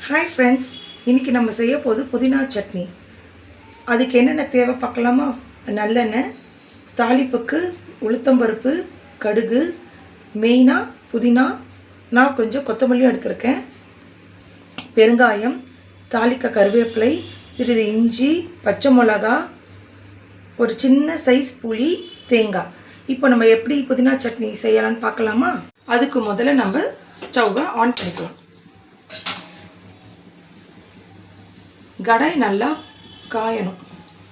Hi friends, இன்றைக்கி நம்ம செய்ய போது புதினா சட்னி. அதுக்கு என்னென்ன தேவை பார்க்கலாமா? நல்லெண்ணெய், தாளிப்புக்கு உளுத்தம்பருப்பு, கடுகு, மெயினாக புதினா, நான் கொஞ்சம் கொத்தமல்லியும் எடுத்திருக்கேன், பெருங்காயம், தாளிக்க கருவேப்பிலை, சிறிது இஞ்சி, பச்சை மிளகா, ஒரு சின்ன சைஸ் புளி, தேங்காய். இப்போ நம்ம எப்படி புதினா சட்னி செய்யலான்னு பார்க்கலாமா? அதுக்கு முதல்ல நம்ம ஸ்டவ்வை ஆன் பண்ணிக்கலாம். கடாய் நல்லா காயணும்.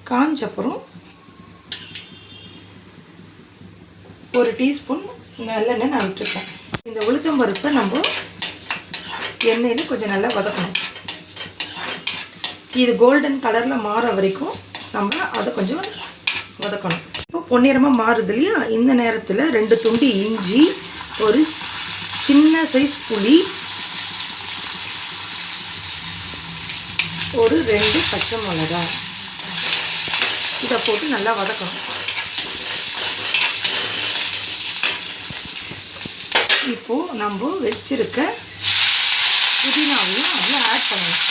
காஞ்சப்புறம் ஒரு டீஸ்பூன் நல்லெண்ணெய் நான் விட்டுருக்கேன். இந்த உளுத்தம்பருப்பை நம்ம எண்ணெயில் கொஞ்சம் நல்லா வதக்கணும். இது கோல்டன் கலரில் மாற வரைக்கும் நம்ம அதை கொஞ்சம் வதக்கணும். இப்போ பொன்னிறமாக மாறுது இல்லையா? இந்த நேரத்தில் 2 துண்டு இஞ்சி, ஒரு சின்ன சைஸ் புளி, ஒரு 2 பச்சை மிளகாய், இதை போட்டு நல்லா வதக்கணும். இப்போது நம்ம வச்சிருக்க புதினாவையும் அதில் ஆட் பண்ணணும்.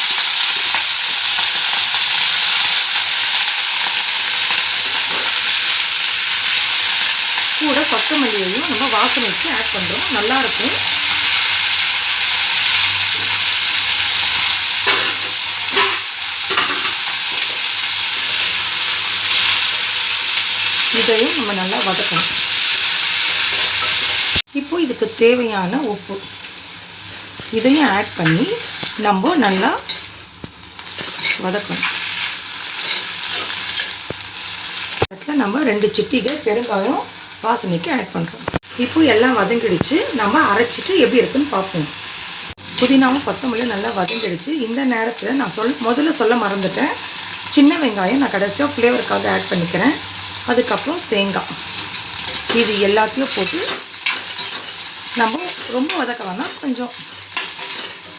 கூட கொத்தமல்லியையும் நம்ம வாசனைக்கு ஆட் பண்ணுறோம். நல்லாயிருக்கும். இதையும் நம்ம நல்லா வதக்கணும். இப்போ இதுக்கு தேவையான உப்பு இதையும் ஆட் பண்ணி நம்ம நல்லா வதக்கணும். அதில் நம்ம 2 சிட்டிகை பெருங்காயம் வாசனைக்கு ஆட் பண்ணுறோம். இப்போ எல்லாம் வதங்கிடுச்சு. நம்ம அரைச்சிட்டு எப்படி இருக்குன்னு பார்ப்போம். புதினாவும் கொத்தமல்லியும் நல்லா வதங்கிடுச்சு. இந்த நேரத்தில் நான் முதல்ல சொல்ல மறந்துட்டேன், சின்ன வெங்காயம் நான் கடைசியாக ஃப்ளேவருக்காக ஆட் பண்ணிக்கிறேன். அதுக்கப்புறம் தேங்காய், இது எல்லாத்தையும் போட்டு நம்ம ரொம்ப வதக்க வேணாம், கொஞ்சம்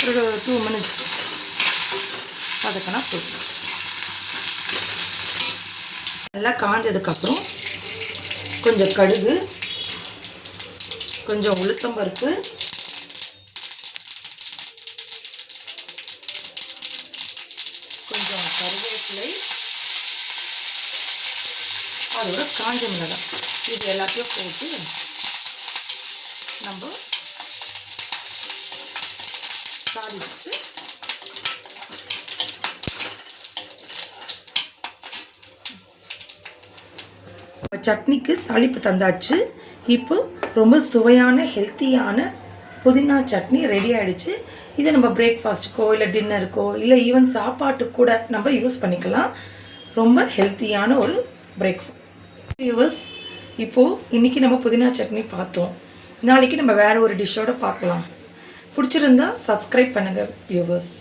ஒரு 2 மினிட்ஸ் வதக்கினா போதும். நல்லா காஞ்சதுக்கப்புறம் கொஞ்சம் கடுகு, கொஞ்சம் உளுத்தம்பருப்பு, கொஞ்சம் கருவேப்பிலை, அதோட காஞ்ச மிளகாய், இது எல்லாத்தையும் போட்டு நம்ம தாளித்து சட்னிக்கு தாளிப்பு தந்தாச்சு. இப்போ ரொம்ப சுவையான ஹெல்த்தியான புதினா சட்னி ரெடி ஆகிடுச்சு. இதை நம்ம பிரேக்ஃபாஸ்ட்டுக்கோ இல்லை டின்னருக்கோ இல்லை ஈவன் சாப்பாட்டுக்கு கூட நம்ம யூஸ் பண்ணிக்கலாம். ரொம்ப ஹெல்த்தியான ஒரு பிரேக்ஃபாஸ்ட். வியூவர்ஸ், இப்போது இன்றைக்கி நம்ம புதினா சட்னி பார்த்தோம். நாளைக்கு நம்ம வேறு ஒரு டிஷ்ஷோடு பார்க்கலாம். பிடிச்சிருந்தா சப்ஸ்கிரைப் பண்ணுங்கள் வியூவர்ஸ்.